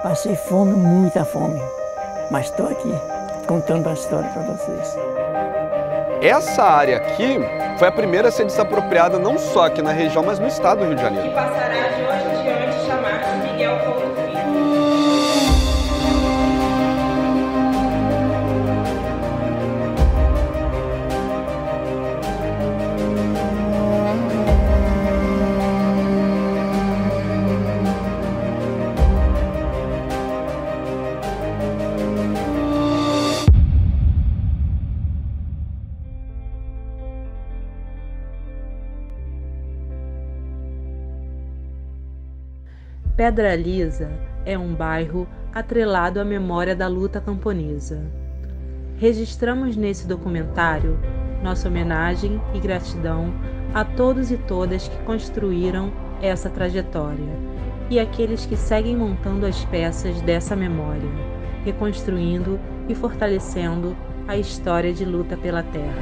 Passei fome, muita fome, mas estou aqui contando a história para vocês. Essa área aqui foi a primeira a ser desapropriada não só aqui na região, mas no estado do Rio de Janeiro. E passará de hoje em diante chamar-se Miguel Couto Filho. Pedra Lisa é um bairro atrelado à memória da luta camponesa. Registramos nesse documentário nossa homenagem e gratidão a todos e todas que construíram essa trajetória e aqueles que seguem montando as peças dessa memória, reconstruindo e fortalecendo a história de luta pela terra.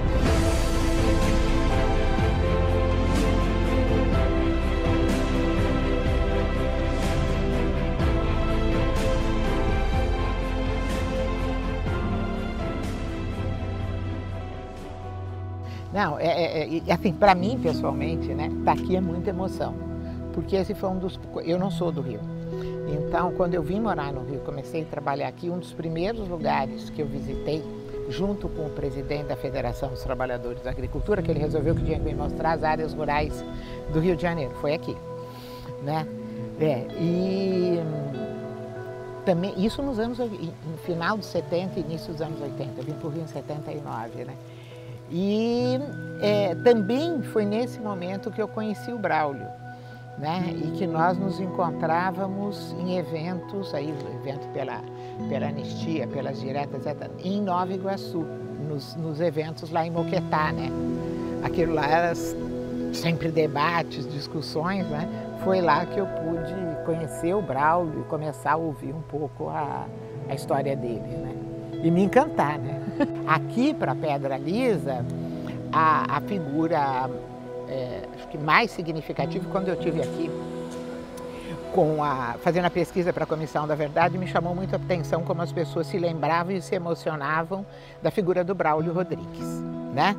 Não, assim, para mim, pessoalmente, né, tá aqui é muita emoção, porque esse foi um dos... Eu não sou do Rio, então, quando eu vim morar no Rio, comecei a trabalhar aqui, um dos primeiros lugares que eu visitei, junto com o presidente da Federação dos Trabalhadores da Agricultura, que ele resolveu que tinha que me mostrar as áreas rurais do Rio de Janeiro, foi aqui, né? E também, isso nos anos, no final dos 70 e início dos anos 80, eu vim para o Rio em 79, né? E também foi nesse momento que eu conheci o Braulio, né? E que nós nos encontrávamos em eventos, aí evento pela Anistia, pelas diretas, etc., em Nova Iguaçu, nos eventos lá em Moquetá, né? Aquilo lá era sempre debates, discussões, né? Foi lá que eu pude conhecer o Braulio e começar a ouvir um pouco a história dele, né? E me encantar, né? Aqui para Pedra Lisa, a figura acho que mais significativa, quando eu estive aqui fazendo a pesquisa para a Comissão da Verdade, me chamou muito a atenção como as pessoas se lembravam e se emocionavam da figura do Braulio Rodrigues, né?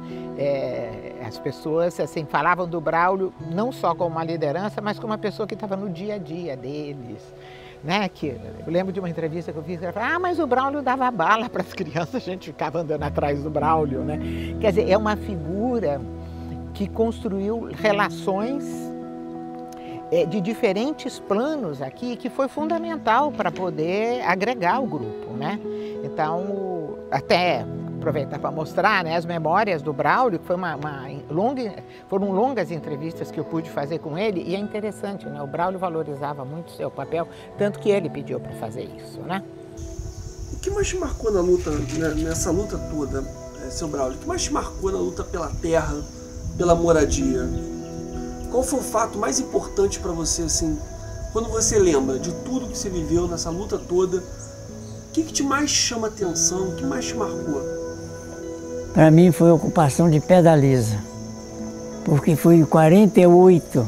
As pessoas assim, falavam do Braulio não só como uma liderança, mas como uma pessoa que estava no dia a dia deles. Né, que eu lembro de uma entrevista que eu fiz, ela falou, mas o Braulio dava bala para as crianças, a gente ficava andando atrás do Braulio, né? Quer dizer, é uma figura que construiu relações de diferentes planos aqui, que foi fundamental para poder agregar o grupo, né? Então, até aproveitar para mostrar, né, as memórias do Braulio, que foi foram longas entrevistas que eu pude fazer com ele, e é interessante, né? O Braulio valorizava muito o seu papel, tanto que ele pediu para fazer isso, né? O que mais te marcou na luta, né, nessa luta toda, seu Braulio? O que mais te marcou na luta pela terra, pela moradia? Qual foi o fato mais importante para você, assim, quando você lembra de tudo que você viveu nessa luta toda? O que te mais chama atenção, o que mais te marcou? Para mim foi a ocupação de Pedra Lisa, porque foi em 48,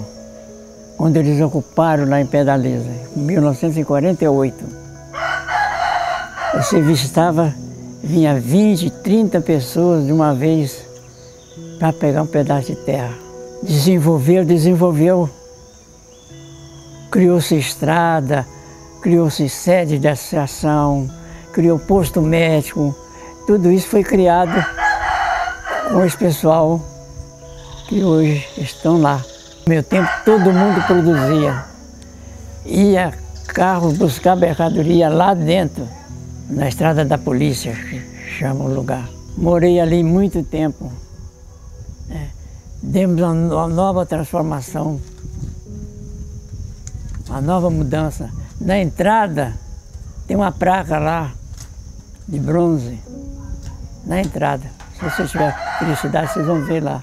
quando eles ocuparam lá em Pedra Lisa, em 1948. O serviço vinha 20, 30 pessoas de uma vez para pegar um pedaço de terra. Desenvolveu, criou-se estrada, criou-se sede de associação, criou posto médico, tudo isso foi criado com esse pessoal que hoje estão lá. No meu tempo todo mundo produzia. Ia carro buscar mercadoria lá dentro, na estrada da polícia, que chama o lugar. Morei ali muito tempo. Demos uma nova transformação, uma nova mudança. Na entrada tem uma placa lá de bronze, na entrada. Se vocês tiverem curiosidade, vocês vão ver lá,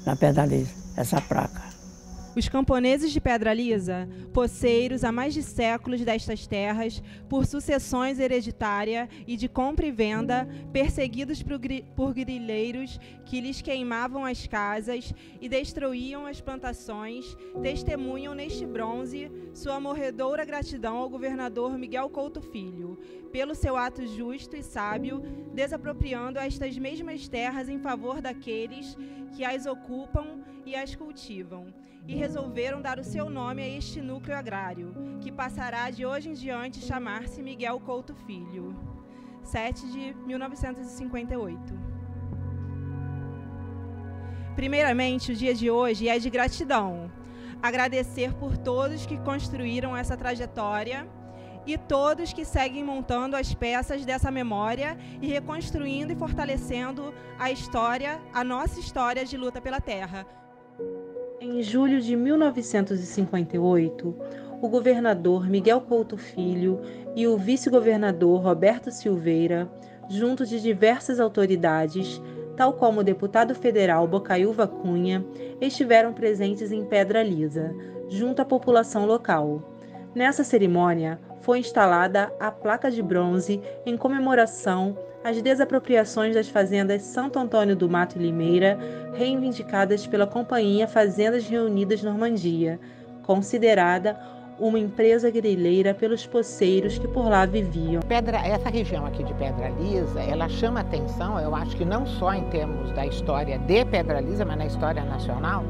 na Pedra Lisa, essa placa. Os camponeses de Pedra Lisa, poceiros há mais de séculos destas terras, por sucessões hereditárias e de compra e venda, perseguidos por grileiros que lhes queimavam as casas e destruíam as plantações, testemunham neste bronze sua morredoura gratidão ao governador Miguel Couto Filho, pelo seu ato justo e sábio, desapropriando estas mesmas terras em favor daqueles que as ocupam e as cultivam, e resolveram dar o seu nome a este núcleo agrário, que passará de hoje em diante chamar-se Miguel Couto Filho. 7 de 1958. Primeiramente, o dia de hoje é de gratidão. Agradecer por todos que construíram essa trajetória e todos que seguem montando as peças dessa memória e reconstruindo e fortalecendo a história, a nossa história de luta pela terra. Em julho de 1958, o governador Miguel Couto Filho e o vice-governador Roberto Silveira, junto de diversas autoridades, tal como o deputado federal Bocaiúva Cunha, estiveram presentes em Pedra Lisa, junto à população local. Nessa cerimônia, foi instalada a placa de bronze em comemoração às desapropriações das fazendas Santo Antônio do Mato e Limeira, reivindicadas pela Companhia Fazendas Reunidas Normandia, considerada uma empresa grileira pelos poceiros que por lá viviam. Essa região aqui de Pedra Lisa, ela chama atenção, eu acho que não só em termos da história de Pedra Lisa, mas na história nacional,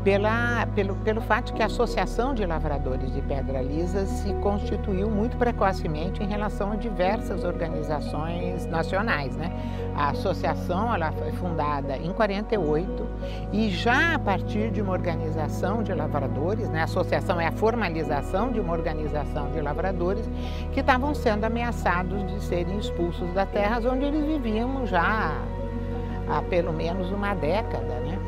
pelo fato que a Associação de Lavradores de Pedra Lisa se constituiu muito precocemente em relação a diversas organizações nacionais, né? A associação ela foi fundada em 48 e já a partir de uma organização de lavradores, né? A associação é a formalização de uma organização de lavradores que estavam sendo ameaçados de serem expulsos das terras onde eles viviam já há pelo menos uma década, né?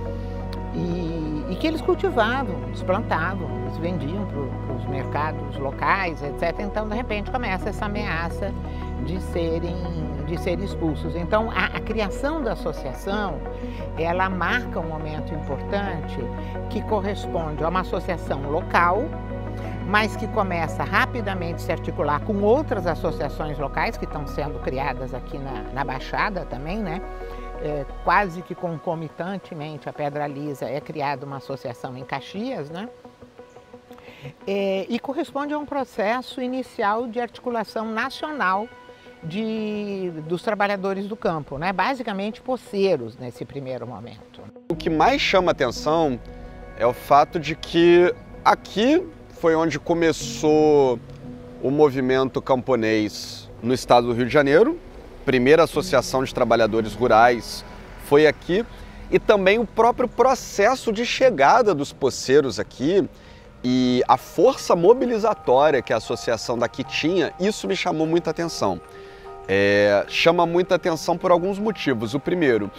E que eles cultivavam, eles plantavam, eles vendiam para os mercados locais, etc. Então, de repente, começa essa ameaça de serem expulsos. Então, a criação da associação, ela marca um momento importante que corresponde a uma associação local, mas que começa rapidamente a se articular com outras associações locais que estão sendo criadas aqui na Baixada também, né? Quase que concomitantemente a Pedra Lisa é criada uma associação em Caxias, né? E corresponde a um processo inicial de articulação nacional dos trabalhadores do campo, né? Basicamente poceiros nesse primeiro momento. O que mais chama atenção é o fato de que aqui foi onde começou o movimento camponês no estado do Rio de Janeiro. Primeira associação de trabalhadores rurais foi aqui, e também o próprio processo de chegada dos poceiros aqui e a força mobilizatória que a associação daqui tinha, isso me chamou muita atenção. Chama muita atenção por alguns motivos. O primeiro,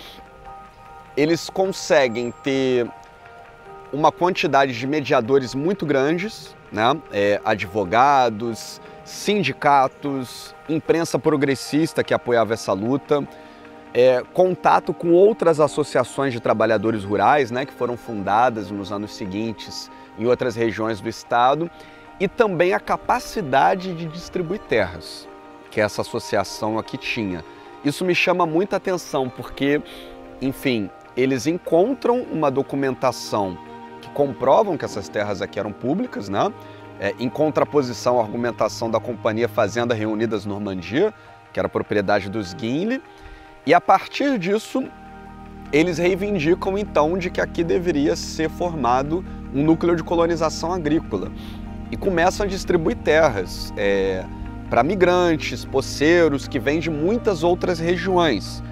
eles conseguem ter uma quantidade de mediadores muito grandes, né? Advogados, sindicatos, imprensa progressista que apoiava essa luta, contato com outras associações de trabalhadores rurais, né, que foram fundadas nos anos seguintes em outras regiões do estado, e também a capacidade de distribuir terras que essa associação aqui tinha. Isso me chama muita atenção porque, enfim, eles encontram uma documentação que comprovam que essas terras aqui eram públicas, né? Em contraposição à argumentação da Companhia Fazenda Reunidas Normandia, que era propriedade dos Guinle, e a partir disso eles reivindicam então de que aqui deveria ser formado um núcleo de colonização agrícola e começam a distribuir terras para migrantes, poceiros que vêm de muitas outras regiões.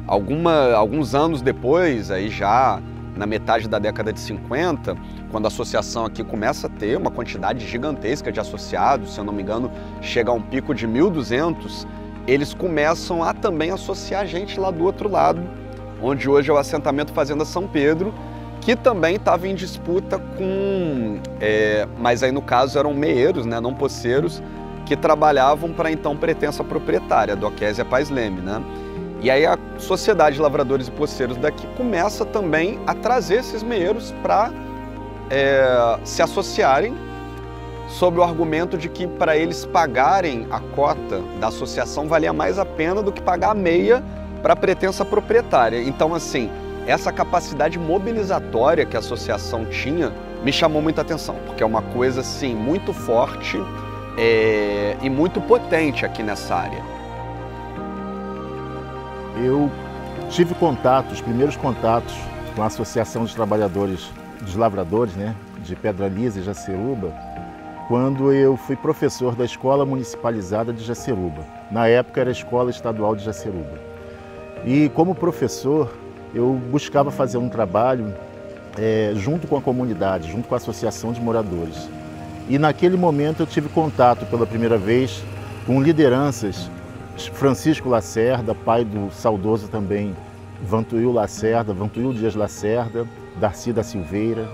Alguns anos depois, aí já na metade da década de 50, quando a associação aqui começa a ter uma quantidade gigantesca de associados, se eu não me engano, chega a um pico de 1.200, eles começam a também associar gente lá do outro lado, onde hoje é o assentamento Fazenda São Pedro, que também estava em disputa com, mas aí no caso eram meeiros, né, não poceiros, que trabalhavam para a então pretensa proprietária, Doquésia Paz Leme, né? E aí a Sociedade de Lavradores e Poceiros daqui começa também a trazer esses meeiros para se associarem sob o argumento de que para eles pagarem a cota da associação valia mais a pena do que pagar a meia para a pretensa proprietária. Então, assim, essa capacidade mobilizatória que a associação tinha me chamou muita atenção, porque é uma coisa, assim, muito forte e muito potente aqui nessa área. Eu tive os primeiros contatos com a Associação dos Trabalhadores dos Lavradores, né, de Pedra Lisa e Jaceruba, quando eu fui professor da Escola Municipalizada de Jaceruba. Na época era a Escola Estadual de Jaceruba. E como professor, eu buscava fazer um trabalho junto com a comunidade, junto com a Associação de Moradores. E naquele momento eu tive contato pela primeira vez com lideranças, Francisco Lacerda, pai do saudoso também Vantuil Lacerda, Vantuil Dias Lacerda, Darcy da Silveira.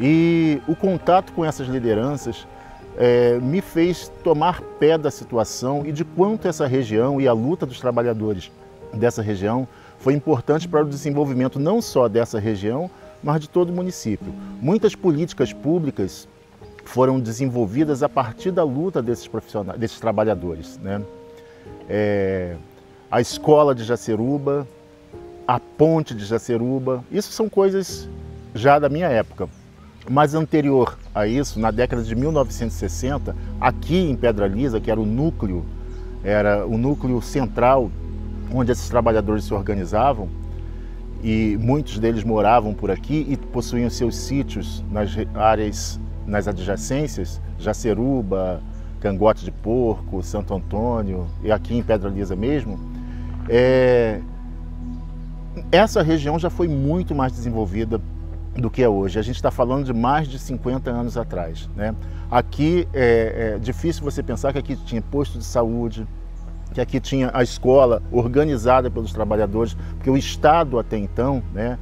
E o contato com essas lideranças me fez tomar pé da situação e de quanto essa região e a luta dos trabalhadores dessa região foi importante para o desenvolvimento não só dessa região, mas de todo o município. Muitas políticas públicas foram desenvolvidas a partir da luta desses profissionais, desses trabalhadores, né? A escola de Jaceruba, a ponte de Jaceruba, isso são coisas já da minha época. Mas anterior a isso, na década de 1960, aqui em Pedra Lisa, que era o núcleo central onde esses trabalhadores se organizavam, e muitos deles moravam por aqui e possuíam seus sítios nas áreas, nas adjacências, Jaceruba, Cangote de Porco, Santo Antônio e aqui em Pedra Lisa mesmo, essa região já foi muito mais desenvolvida do que é hoje. A gente está falando de mais de 50 anos atrás, né? Aqui é difícil você pensar que aqui tinha posto de saúde, que aqui tinha a escola organizada pelos trabalhadores, porque o Estado até então, né,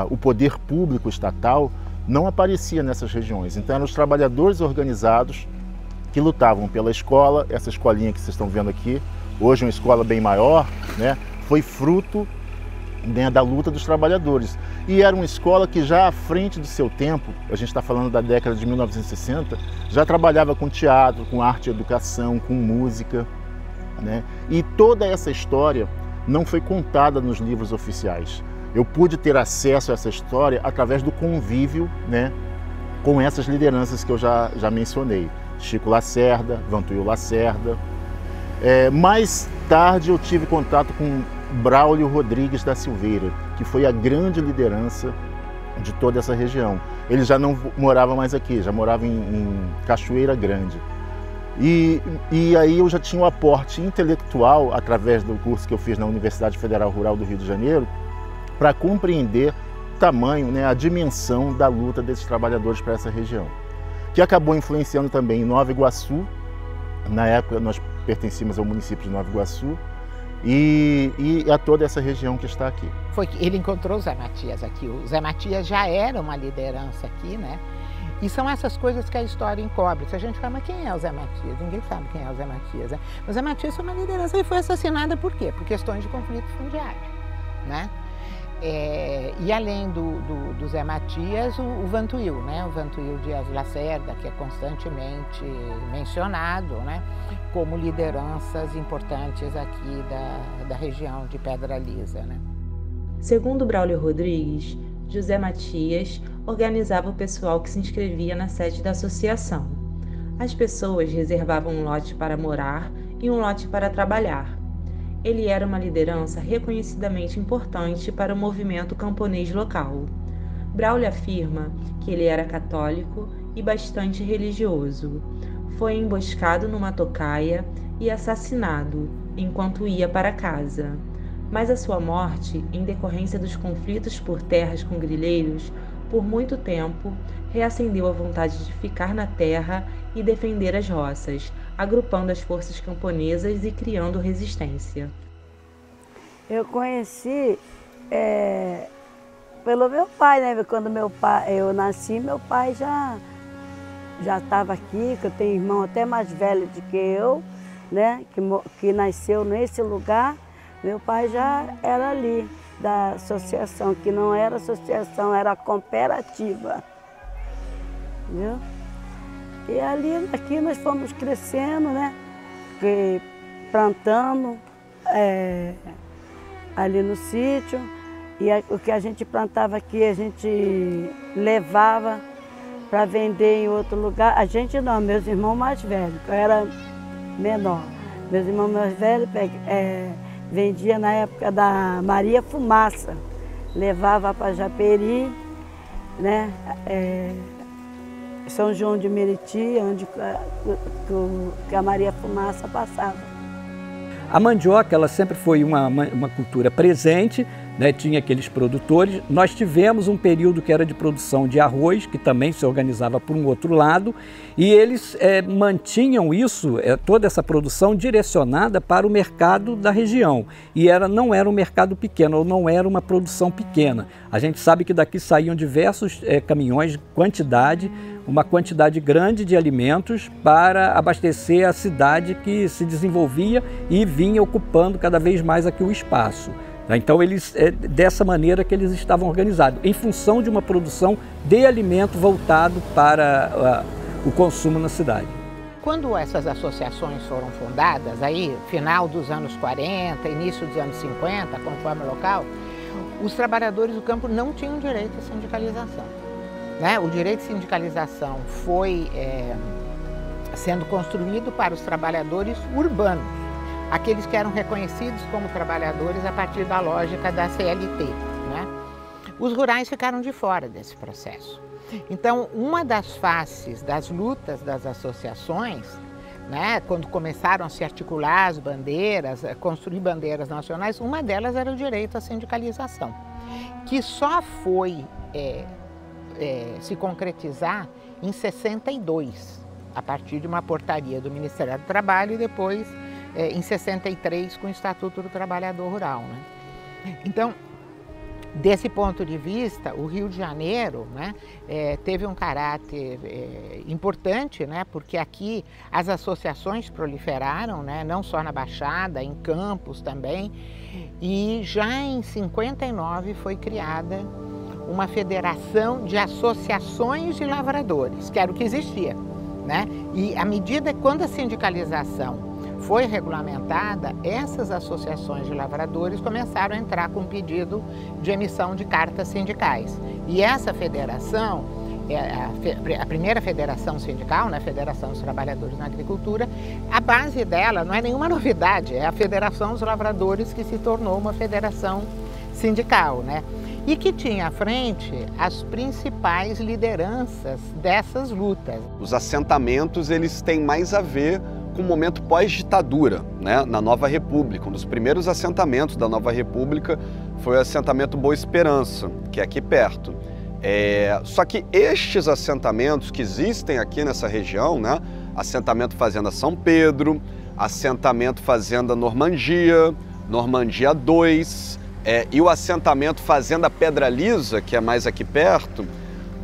o poder público estatal, não aparecia nessas regiões. Então eram os trabalhadores organizados que lutavam pela escola. Essa escolinha que vocês estão vendo aqui, hoje é uma escola bem maior, né, foi fruto, né, da luta dos trabalhadores. E era uma escola que já à frente do seu tempo, a gente está falando da década de 1960, já trabalhava com teatro, com arte e educação, com música, né? E toda essa história não foi contada nos livros oficiais. Eu pude ter acesso a essa história através do convívio, né, com essas lideranças que eu já mencionei. Chico Lacerda, Vantuil Lacerda. Mais tarde eu tive contato com Braulio Rodrigues da Silveira, que foi a grande liderança de toda essa região. Ele já não morava mais aqui, já morava em Cachoeira Grande. E aí eu já tinha o aporte intelectual, através do curso que eu fiz na Universidade Federal Rural do Rio de Janeiro, para compreender o tamanho, né, a dimensão da luta desses trabalhadores para essa região, que acabou influenciando também em Nova Iguaçu. Na época nós pertencíamos ao município de Nova Iguaçu, e a toda essa região que está aqui. Foi que ele encontrou o Zé Matias aqui. O Zé Matias já era uma liderança aqui, né? E são essas coisas que a história encobre. Se a gente fala, mas quem é o Zé Matias? Ninguém sabe quem é o Zé Matias, né? O Zé Matias é uma liderança e foi assassinada por quê? Por questões de conflito fundiário, né? E além do Zé Matias, o Vantuil, né? O Vantuil Dias Lacerda, que é constantemente mencionado, né, como lideranças importantes aqui da região de Pedra Lisa, né? Segundo Braulio Rodrigues, José Matias organizava o pessoal que se inscrevia na sede da associação. As pessoas reservavam um lote para morar e um lote para trabalhar. Ele era uma liderança reconhecidamente importante para o movimento camponês local. Braulio afirma que ele era católico e bastante religioso. Foi emboscado numa tocaia e assassinado enquanto ia para casa. Mas a sua morte, em decorrência dos conflitos por terras com grileiros, por muito tempo, reacendeu a vontade de ficar na terra e defender as roças, agrupando as forças camponesas e criando resistência. Eu conheci pelo meu pai, né? Quando eu nasci, meu pai já estava aqui, que eu tenho irmão até mais velho do que eu, né? Que nasceu nesse lugar. Meu pai já era ali, da associação, que não era associação, era cooperativa. viu? E ali, aqui nós fomos crescendo, né? Plantando ali no sítio. E o que a gente plantava aqui, a gente levava para vender em outro lugar. A gente não, meus irmãos mais velhos, eu era menor. Meus irmãos mais velhos vendia na época da Maria Fumaça. Levava para Japeri, né? São João de Meriti, onde que a Maria Fumaça passava. A mandioca, ela sempre foi uma cultura presente, né? Tinha aqueles produtores. Nós tivemos um período que era de produção de arroz, que também se organizava por um outro lado, e eles mantinham isso, toda essa produção direcionada para o mercado da região. E não era um mercado pequeno, ou não era uma produção pequena. A gente sabe que daqui saíam diversos caminhões, uma quantidade grande de alimentos para abastecer a cidade que se desenvolvia e vinha ocupando cada vez mais aqui o espaço. Então, dessa maneira que eles estavam organizados, em função de uma produção de alimento voltado para o consumo na cidade. Quando essas associações foram fundadas, aí, final dos anos 40, início dos anos 50, conforme o local, os trabalhadores do campo não tinham direito à sindicalização. Né? O direito de sindicalização foi sendo construído para os trabalhadores urbanos, aqueles que eram reconhecidos como trabalhadores a partir da lógica da CLT. Né? Os rurais ficaram de fora desse processo. Então, uma das faces das lutas das associações, né, quando começaram a se articular as bandeiras, construir bandeiras nacionais, uma delas era o direito à sindicalização, que só foi se concretizar em 62, a partir de uma portaria do Ministério do Trabalho e depois em 63 com o Estatuto do Trabalhador Rural. Né? Então, desse ponto de vista, o Rio de Janeiro, né, teve um caráter importante, né, porque aqui as associações proliferaram, né, não só na Baixada, em Campos também, e já em 59 foi criada uma federação de associações de lavradores, que era o que existia. Né? E à medida que quando a sindicalização foi regulamentada, essas associações de lavradores começaram a entrar com pedido de emissão de cartas sindicais. E essa federação, a primeira federação sindical, né, Federação dos Trabalhadores na Agricultura, a base dela não é nenhuma novidade, é a Federação dos Lavradores que se tornou uma federação sindical, né? E que tinha à frente as principais lideranças dessas lutas. Os assentamentos, eles têm mais a ver com o momento pós-ditadura, né, na Nova República. Um dos primeiros assentamentos da Nova República foi o assentamento Boa Esperança, que é aqui perto. Só que estes assentamentos que existem aqui nessa região, né, assentamento Fazenda São Pedro, assentamento Fazenda Normandia, Normandia 2, e o assentamento Fazenda Pedra Lisa, que é mais aqui perto,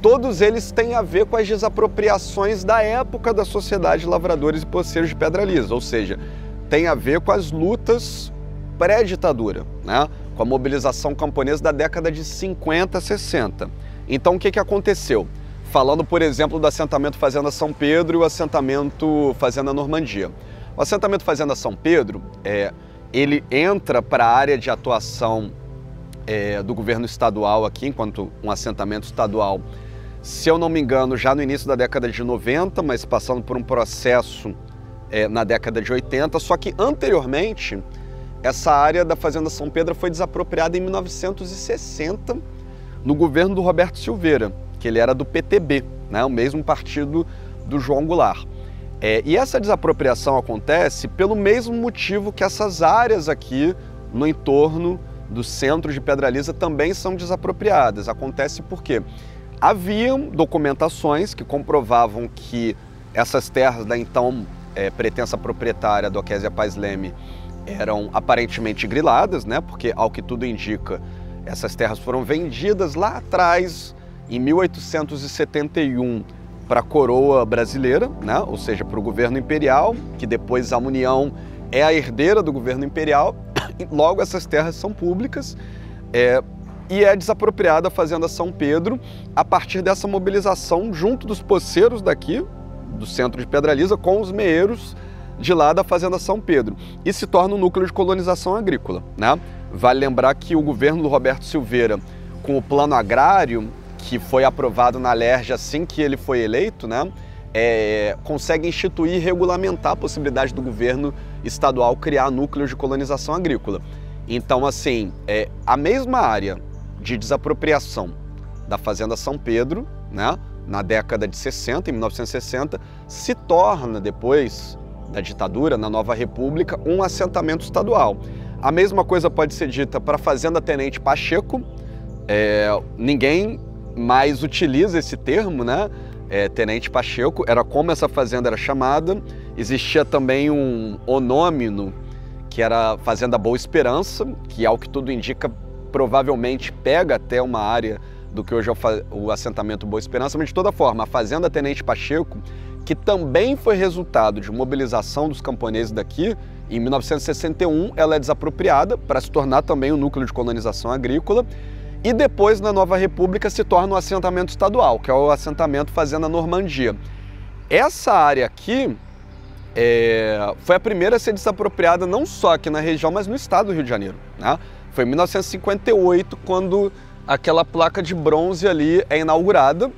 todos eles têm a ver com as desapropriações da época da Sociedade de Lavradores e Poceiros de Pedra Lisa, ou seja, tem a ver com as lutas pré-ditadura, né? Com a mobilização camponesa da década de 50, 60. Então, o que aconteceu? Falando, por exemplo, do assentamento Fazenda São Pedro e o assentamento Fazenda Normandia. O assentamento Fazenda São Pedro, ele entra para a área de atuação do governo estadual aqui, enquanto um assentamento estadual, se eu não me engano, já no início da década de 90, mas passando por um processo na década de 80, só que anteriormente, essa área da Fazenda São Pedro foi desapropriada em 1960, no governo do Roberto Silveira, que ele era do PTB, né, o mesmo partido do João Goulart. E essa desapropriação acontece pelo mesmo motivo que essas áreas aqui no entorno do centro de Pedra Lisa também são desapropriadas. Acontece porque haviam documentações que comprovavam que essas terras da então pretensa proprietária do Okésia Paz Leme eram aparentemente griladas, né? Porque, ao que tudo indica, essas terras foram vendidas lá atrás, em 1871, para a coroa brasileira, né? Ou seja, para o governo imperial, que depois a União é a herdeira do governo imperial, e logo essas terras são públicas. e é desapropriada a Fazenda São Pedro a partir dessa mobilização junto dos poceiros daqui, do centro de Pedralisa, com os meeiros de lá da Fazenda São Pedro, e se torna um núcleo de colonização agrícola, né? Vale lembrar que o governo do Roberto Silveira, com o plano agrário, que foi aprovado na LERJ assim que ele foi eleito, né, consegue instituir e regulamentar a possibilidade do governo estadual criar núcleos de colonização agrícola. Então, assim, a mesma área de desapropriação da Fazenda São Pedro, né, na década de 60, em 1960, se torna, depois da ditadura, na Nova República, um assentamento estadual. A mesma coisa pode ser dita para a Fazenda Tenente Pacheco. Ninguém mais utiliza esse termo, né? Tenente Pacheco, era como essa fazenda era chamada. Existia também um onômino, que era Fazenda Boa Esperança, que, ao que tudo indica, provavelmente pega até uma área do que hoje é o assentamento Boa Esperança, mas de toda forma, a Fazenda Tenente Pacheco, que também foi resultado de mobilização dos camponeses daqui, em 1961 ela é desapropriada para se tornar também um núcleo de colonização agrícola, e depois, na Nova República, se torna um assentamento estadual, que é o assentamento Fazenda Normandia. Essa área aqui foi a primeira a ser desapropriada não só aqui na região, mas no estado do Rio de Janeiro, né? Foi em 1958, quando aquela placa de bronze ali é inaugurada,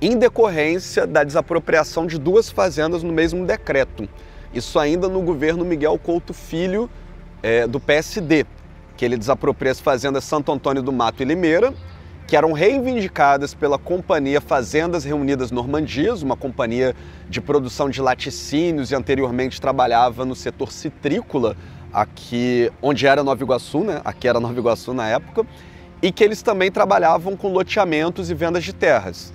em decorrência da desapropriação de 2 fazendas no mesmo decreto. Isso ainda no governo Miguel Couto Filho, do PSD, que ele desapropria as fazendas Santo Antônio do Mato e Limeira, que eram reivindicadas pela Companhia Fazendas Reunidas Normandias, uma companhia de produção de laticínios e anteriormente trabalhava no setor citrícola, aqui onde era Nova Iguaçu, né? Aqui era Nova Iguaçu na época, e que eles também trabalhavam com loteamentos e vendas de terras.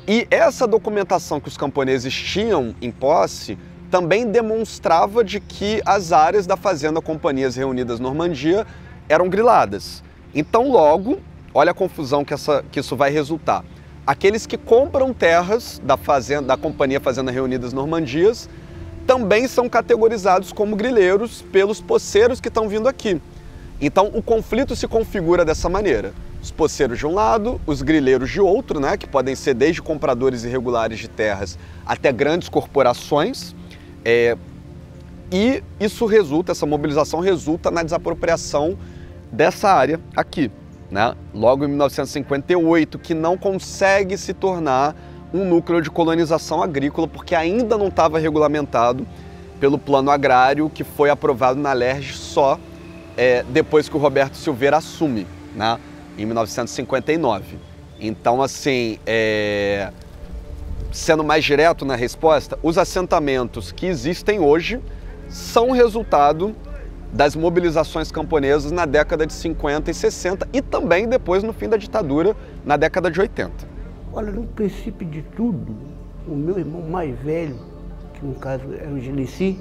E essa documentação que os camponeses tinham em posse também demonstrava de que as áreas da Fazenda Companhias Reunidas Normandia eram griladas. Então, logo, olha a confusão que isso vai resultar. Aqueles que compram terras da Companhia Fazenda Reunidas Normandias também são categorizados como grileiros pelos poceiros que estão vindo aqui. Então, o conflito se configura dessa maneira. Os poceiros de um lado, os grileiros de outro, né, que podem ser desde compradores irregulares de terras até grandes corporações, e isso resulta, essa mobilização resulta na desapropriação dessa área aqui, né, logo em 1958, que não consegue se tornar um núcleo de colonização agrícola, porque ainda não estava regulamentado pelo plano agrário que foi aprovado na LERJ só depois que o Roberto Silveira assume, né, em 1959. Então, assim, sendo mais direto na resposta, os assentamentos que existem hoje são resultado das mobilizações camponesas na década de 50 e 60 e também depois no fim da ditadura, na década de 80. Olha, no princípio de tudo, o meu irmão mais velho, que no caso era o Genesi,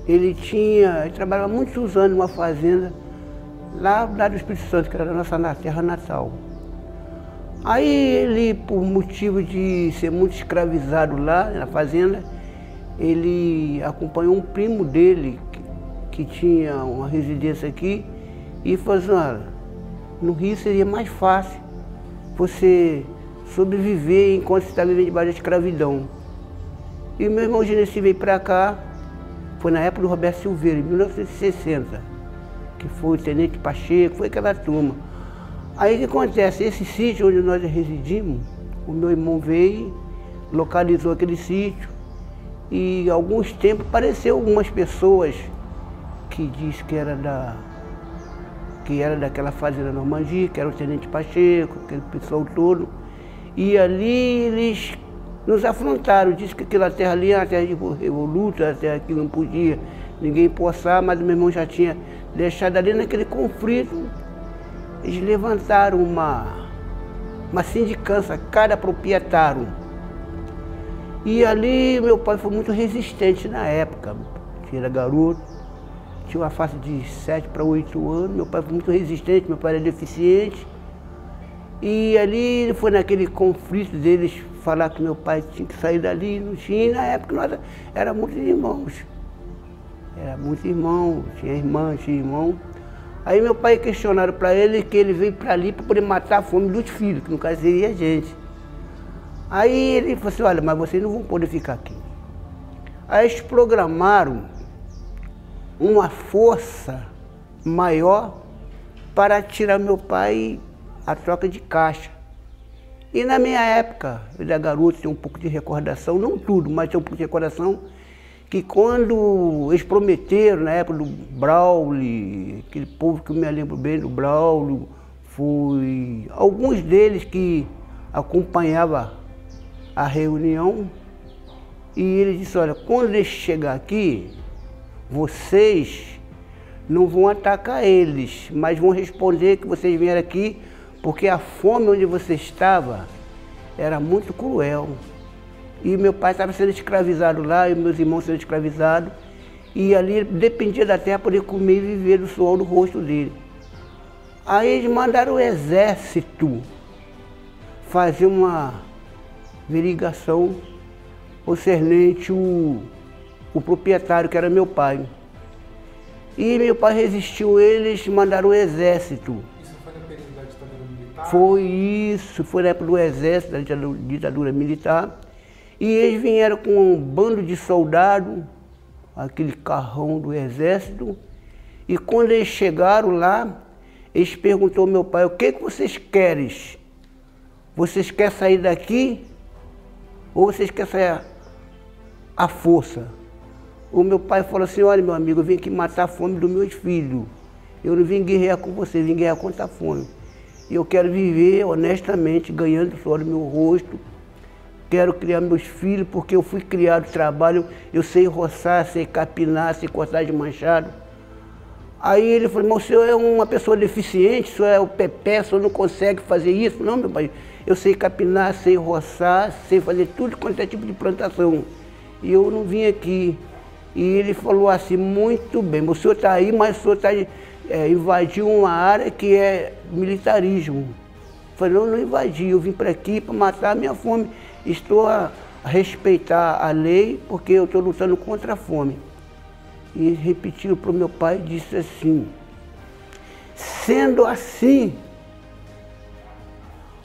ele trabalhava muitos anos numa fazenda lá do Espírito Santo, que era a nossa terra natal. Aí ele, por motivo de ser muito escravizado lá na fazenda, ele acompanhou um primo dele, que tinha uma residência aqui, e falou assim: olha, no Rio seria mais fácil você sobreviver enquanto você está vivendo debaixo da escravidão. E meu irmão Genesi veio para cá, foi na época do Roberto Silveira, em 1960, que foi o Tenente Pacheco, foi aquela turma. Aí o que acontece? Esse sítio onde nós residimos, o meu irmão veio, localizou aquele sítio, e há alguns tempos apareceu algumas pessoas que diz que era daquela fazenda Normandia, que era o Tenente Pacheco, aquele pessoal todo. E ali eles nos afrontaram, disse que aquela terra ali era uma terra de revoluta, uma terra que não podia ninguém poçar, mas o meu irmão já tinha deixado ali naquele conflito. Eles levantaram uma sindicância, cada proprietário. E ali meu pai foi muito resistente na época, ele era garoto, tinha uma faixa de 7 para 8 anos, meu pai foi muito resistente, meu pai era deficiente. E ali foi naquele conflito deles falar que meu pai tinha que sair dali, não tinha, e na época nós éramos muitos irmãos. Era muitos irmãos, tinha irmã, tinha irmão. Aí meu pai questionaram para ele que ele veio para ali para poder matar a fome dos filhos, que no caso seria a gente. Aí ele falou assim, olha, mas vocês não vão poder ficar aqui. Aí eles programaram uma força maior para tirar meu pai a troca de caixa. E na minha época, eu era garoto, tinha um pouco de recordação, não tudo, mas tinha um pouco de recordação, que quando eles prometeram, na época do Braulio, aquele povo que eu me lembro bem do Braulio, foi alguns deles que acompanhavam a reunião, e ele disse, olha, quando eles chegar aqui, vocês não vão atacar eles, mas vão responder que vocês vieram aqui porque a fome onde você estava era muito cruel. E meu pai estava sendo escravizado lá, e meus irmãos sendo escravizados, e ali dependia da terra para poder comer e viver do suor do rosto dele. Aí eles mandaram o exército fazer uma verigação concernente o proprietário, que era meu pai. E meu pai resistiu, eles mandaram o exército. Isso foi no período da ditadura militar? Foi isso, foi na época do exército, da ditadura militar. E eles vieram com um bando de soldados, aquele carrão do exército. E quando eles chegaram lá, eles perguntaram ao meu pai, o que vocês querem? Vocês querem sair daqui ou vocês querem sair à força? O meu pai falou assim, olha meu amigo, eu vim aqui matar a fome dos meus filhos. Eu não vim guerrear com vocês, vim guerrear contra a fome. E eu quero viver honestamente, ganhando o suor do meu rosto. Quero criar meus filhos, porque eu fui criado, trabalho, eu sei roçar, sei capinar, sei cortar de machado. Aí ele falou, mas o senhor é uma pessoa deficiente, o senhor é o pepé, o senhor não consegue fazer isso? Não, meu pai, eu sei capinar, sei roçar, sei fazer tudo quanto é tipo de plantação. E eu não vim aqui. E ele falou assim, muito bem, o senhor está aí, mas o senhor está invadiu uma área que é militarismo. Eu falei, não invadi, eu vim para aqui para matar a minha fome. Estou a respeitar a lei porque eu estou lutando contra a fome. E repetiu para o meu pai, disse assim, sendo assim,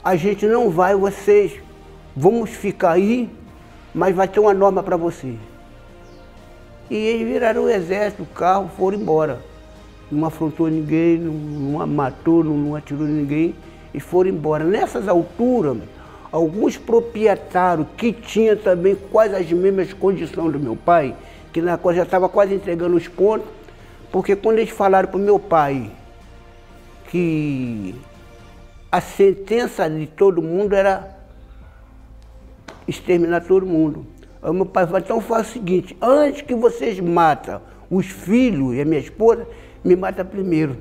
a gente não vai, vocês, vamos ficar aí, mas vai ter uma norma para você. E eles viraram o exército, o carro, foram embora. Não afrontou ninguém, não matou, não atirou ninguém, e foram embora. Nessas alturas, alguns proprietários que tinham também quase as mesmas condições do meu pai, que na coisa já estava quase entregando os pontos, porque quando eles falaram para o meu pai que a sentença de todo mundo era exterminar todo mundo. Aí o meu pai falou, então faz o seguinte, antes que vocês matem os filhos e a minha esposa, me mata primeiro.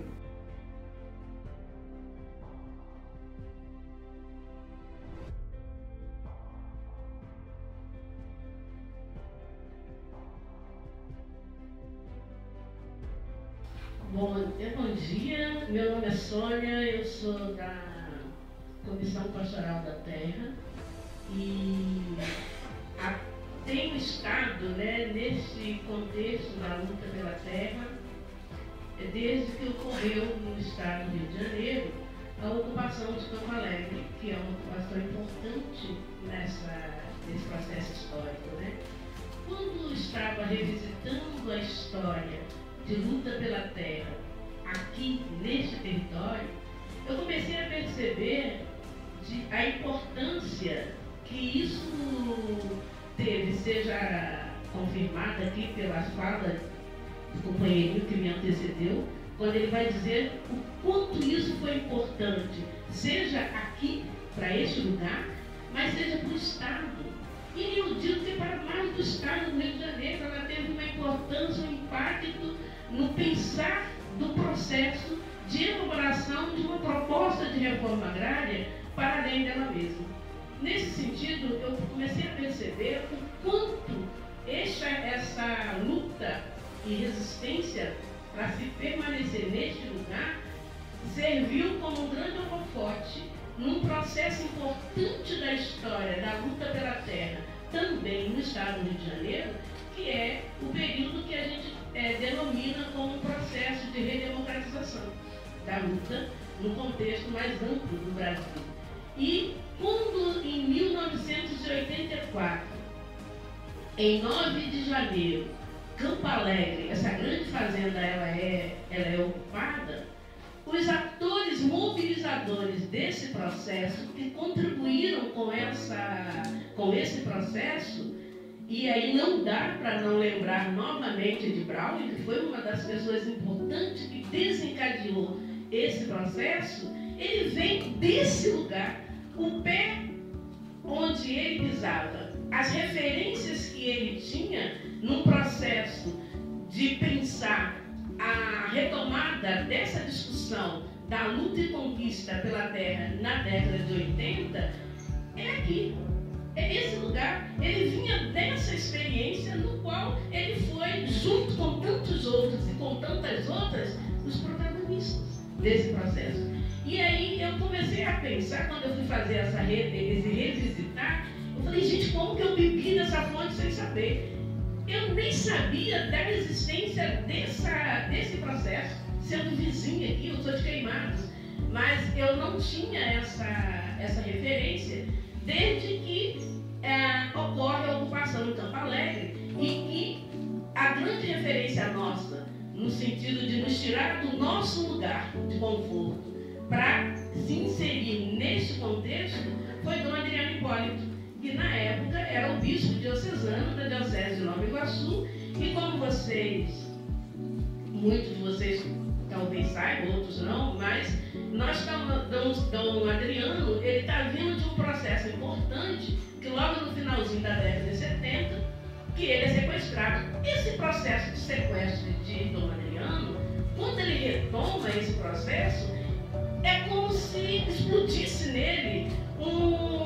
Bom dia, meu nome é Sônia, eu sou da Comissão Pastoral da Terra e tenho estado nesse contexto da luta pela terra desde que ocorreu no estado do Rio de Janeiro a ocupação de Campo Alegre, que é uma ocupação importante nesse processo histórico. Né? Quando estava revisitando a história de luta pela terra aqui neste território, eu comecei a perceber a importância que isso teve, seja confirmada aqui pelas falas do companheirinho que me antecedeu, quando ele vai dizer o quanto isso foi importante, seja aqui, para este lugar, mas seja para o Estado. E eu digo que para mais do Estado do Rio de Janeiro, ela teve uma importância, um impacto no pensar do processo de elaboração de uma proposta de reforma agrária para além dela mesma. Nesse sentido, eu comecei a perceber o quanto essa luta e resistência para se permanecer neste lugar serviu como um grande holofote num processo importante da história da luta pela terra, também no estado do Rio de Janeiro, que é o período que a gente denomina como um processo de redemocratização. da luta no contexto mais amplo do Brasil. E quando, em 1984, em 9 de janeiro, Campo Alegre, essa grande fazenda, ela é ocupada, os atores mobilizadores desse processo, que contribuíram com esse processo, e aí não dá para não lembrar novamente de Braulio, que foi uma das pessoas importantes que desencadeou esse processo. Ele vem desse lugar, o pé onde ele pisava, as referências que ele tinha num processo de pensar a retomada dessa discussão da luta e conquista pela terra na década de 80, é aqui. É esse lugar. Ele vinha dessa experiência no qual ele foi, junto com tantos outros e com tantas outras, os protagonistas desse processo. E aí eu comecei a pensar, quando eu fui fazer esse revisitar, eu falei, gente, como que eu bebi dessa fonte sem saber? Eu nem sabia da existência desse processo, sendo vizinha aqui, eu sou de Queimados, mas eu não tinha essa referência desde que ocorre a ocupação em Campo Alegre e que a grande referência nossa, no sentido de nos tirar do nosso lugar de conforto para se inserir neste contexto, foi Dom Adriano Hipólito, que na época era o bispo diocesano da Diocese de Nova Iguaçu, e como muitos de vocês talvez saibam, outros não, mas Dom Adriano, ele está vindo de um processo importante, que logo no finalzinho da década de 70, que ele é sequestrado. Esse processo de sequestro de Dom Adriano, quando ele retoma esse processo, é como se explodisse nele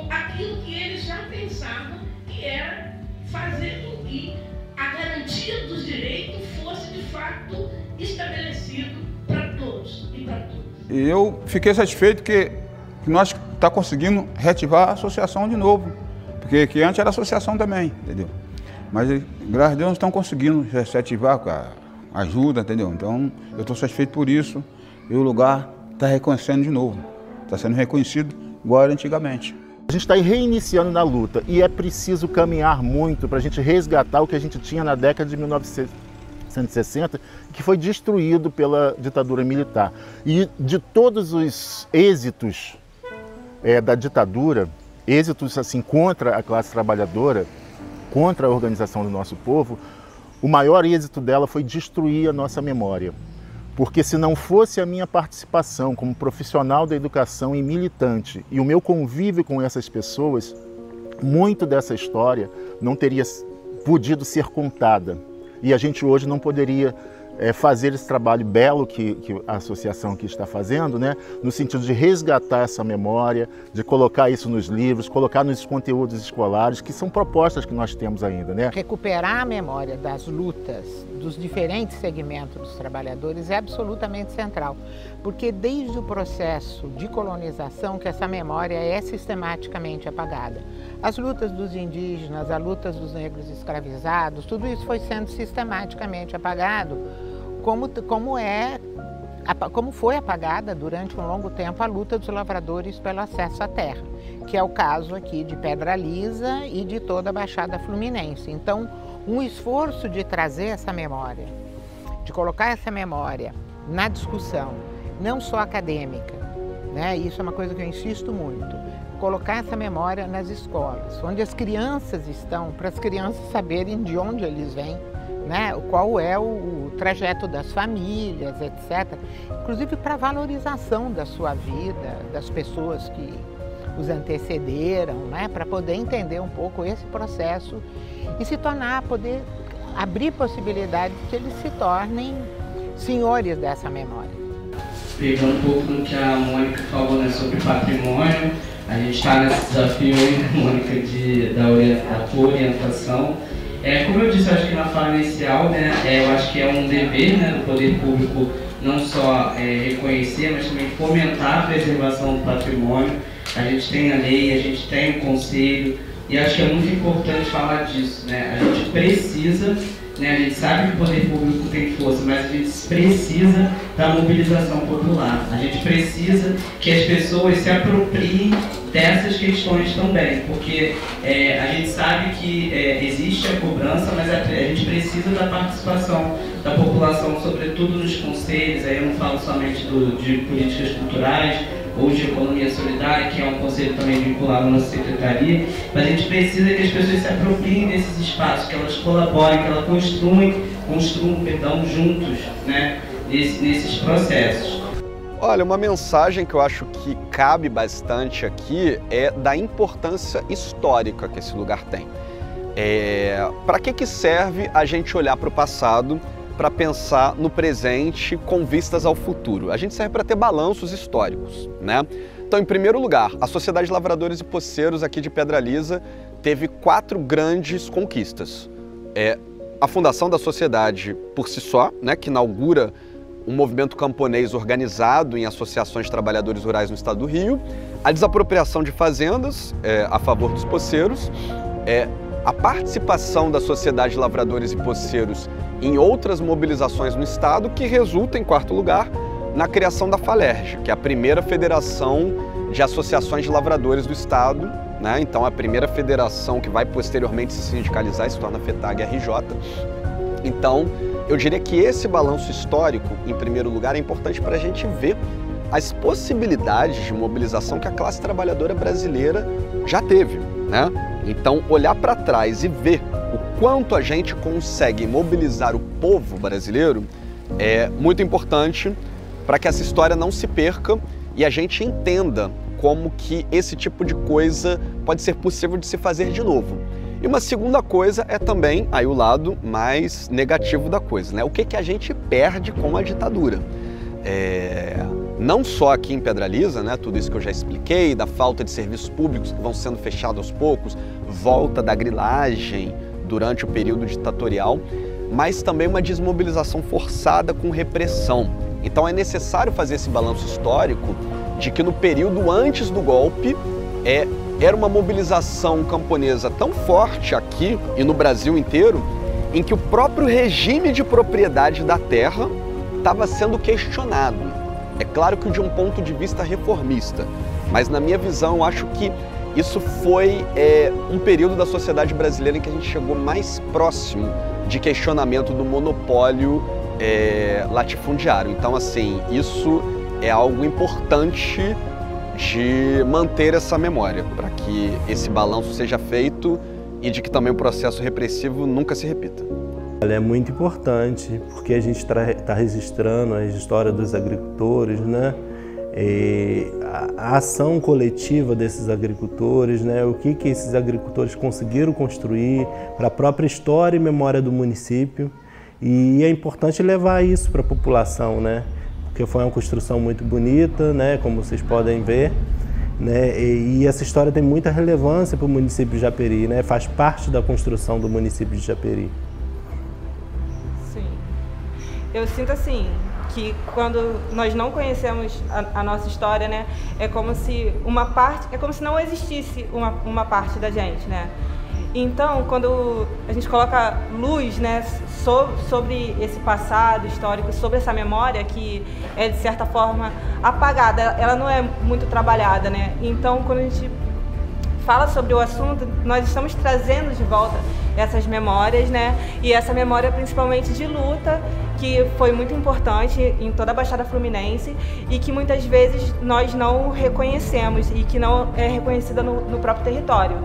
aquilo que ele já pensava, que era fazer com que a garantia dos direitos fosse de fato estabelecido para todos e para todas. E eu fiquei satisfeito que nós estamos conseguindo reativar a associação de novo, porque antes era associação também, entendeu? Mas graças a Deus estão conseguindo se ativar com a ajuda, entendeu? Então eu estou satisfeito por isso e o lugar está reconhecendo de novo, está sendo reconhecido igual era antigamente. A gente está reiniciando na luta e é preciso caminhar muito para a gente resgatar o que a gente tinha na década de 1960, que foi destruído pela ditadura militar. E de todos os êxitos da ditadura, êxitos assim contra a classe trabalhadora, contra a organização do nosso povo, o maior êxito dela foi destruir a nossa memória. Porque se não fosse a minha participação como profissional da educação e militante e o meu convívio com essas pessoas, muito dessa história não teria podido ser contada. E a gente hoje não poderia fazer esse trabalho belo que a associação aqui está fazendo, né? No sentido de resgatar essa memória, de colocar isso nos livros, colocar nos conteúdos escolares, que são propostas que nós temos ainda, né? Recuperar a memória das lutas dos diferentes segmentos dos trabalhadores é absolutamente central, porque desde o processo de colonização que essa memória é sistematicamente apagada. As lutas dos indígenas, as lutas dos negros escravizados, tudo isso foi sendo sistematicamente apagado, como foi apagada durante um longo tempo a luta dos lavradores pelo acesso à terra, que é o caso aqui de Pedra Lisa e de toda a Baixada Fluminense. Então, um esforço de trazer essa memória, de colocar essa memória na discussão, não só acadêmica, né? Isso é uma coisa que eu insisto muito, colocar essa memória nas escolas, onde as crianças estão, para as crianças saberem de onde eles vêm, né? Qual é o trajeto das famílias, etc. Inclusive para a valorização da sua vida, das pessoas que os antecederam, né? Para poder entender um pouco esse processo e se tornar, poder abrir possibilidade de que eles se tornem senhores dessa memória. Pegando um pouco no que a Mônica falou, né, sobre patrimônio, a gente está nesse desafio, Mônica, da orientação. Como eu disse, acho que na fala inicial, né, eu acho que é um dever, né, do poder público não só reconhecer, mas também fomentar a preservação do patrimônio. A gente tem a lei, a gente tem o conselho, e acho que é muito importante falar disso, né? A gente precisa né? A gente sabe que o poder público tem força, mas a gente precisa da mobilização popular. A gente precisa que as pessoas se apropriem dessas questões também, porque a gente sabe que existe a cobrança, mas a gente precisa da participação da população, sobretudo nos conselhos. Aí eu não falo somente de políticas culturais ou de economia solidária, que é um conselho também vinculado à nossa secretaria, mas a gente precisa que as pessoas se apropriem desses espaços, que elas colaborem, que elas construam juntos, né, nesses processos. Olha, uma mensagem que eu acho que cabe bastante aqui é da importância histórica que esse lugar tem. Para que serve a gente olhar para o passado para pensar no presente com vistas ao futuro? A gente serve para ter balanços históricos, né? Então, em primeiro lugar, a Sociedade de Lavradores e Poceiros aqui de Pedra Lisa teve 4 grandes conquistas. A fundação da sociedade por si só, né, que inaugura um movimento camponês organizado em associações de trabalhadores rurais no estado do Rio, a desapropriação de fazendas a favor dos poceiros, a participação da Sociedade de Lavradores e Poceiros em outras mobilizações no estado, que resulta, em quarto lugar, na criação da FALERJ, que é a primeira federação de associações de lavradores do estado, né? Então a primeira federação que vai posteriormente se sindicalizar e se torna FETAG-RJ. Então, eu diria que esse balanço histórico, em primeiro lugar, é importante para a gente ver as possibilidades de mobilização que a classe trabalhadora brasileira já teve, né? Então, olhar para trás e ver o quanto a gente consegue mobilizar o povo brasileiro é muito importante para que essa história não se perca e a gente entenda como que esse tipo de coisa pode ser possível de se fazer de novo. E uma segunda coisa é também aí o lado mais negativo da coisa, né? O que a gente perde com a ditadura? Não só aqui em Pedra Lisa, né? Tudo isso que eu já expliquei, da falta de serviços públicos que vão sendo fechados aos poucos, volta da grilagem durante o período ditatorial, mas também uma desmobilização forçada com repressão. Então é necessário fazer esse balanço histórico de que no período antes do golpe era uma mobilização camponesa tão forte aqui e no Brasil inteiro, em que o próprio regime de propriedade da terra estava sendo questionado. É claro que de um ponto de vista reformista, mas na minha visão eu acho que isso foi um período da sociedade brasileira em que a gente chegou mais próximo de questionamento do monopólio latifundiário. Então, assim, isso é algo importante de manter essa memória, para que esse balanço seja feito e de que também o processo repressivo nunca se repita. Ela é muito importante porque a gente está registrando a história dos agricultores, né? A ação coletiva desses agricultores, né? O que esses agricultores conseguiram construir para a própria história e memória do município. E é importante levar isso para a população, né? Porque foi uma construção muito bonita, né? Como vocês podem ver, né? E essa história tem muita relevância para o município de Japeri, né? Faz parte da construção do município de Japeri. Sim. Eu sinto assim que quando nós não conhecemos a nossa história, né? É como se não existisse uma parte da gente, né? Então, quando a gente coloca luz, né, sobre esse passado histórico, sobre essa memória que é, de certa forma, apagada, ela não é muito trabalhada, né? Então, quando a gente fala sobre o assunto, nós estamos trazendo de volta essas memórias, né? E essa memória principalmente de luta, que foi muito importante em toda a Baixada Fluminense e que muitas vezes nós não reconhecemos e que não é reconhecida no próprio território.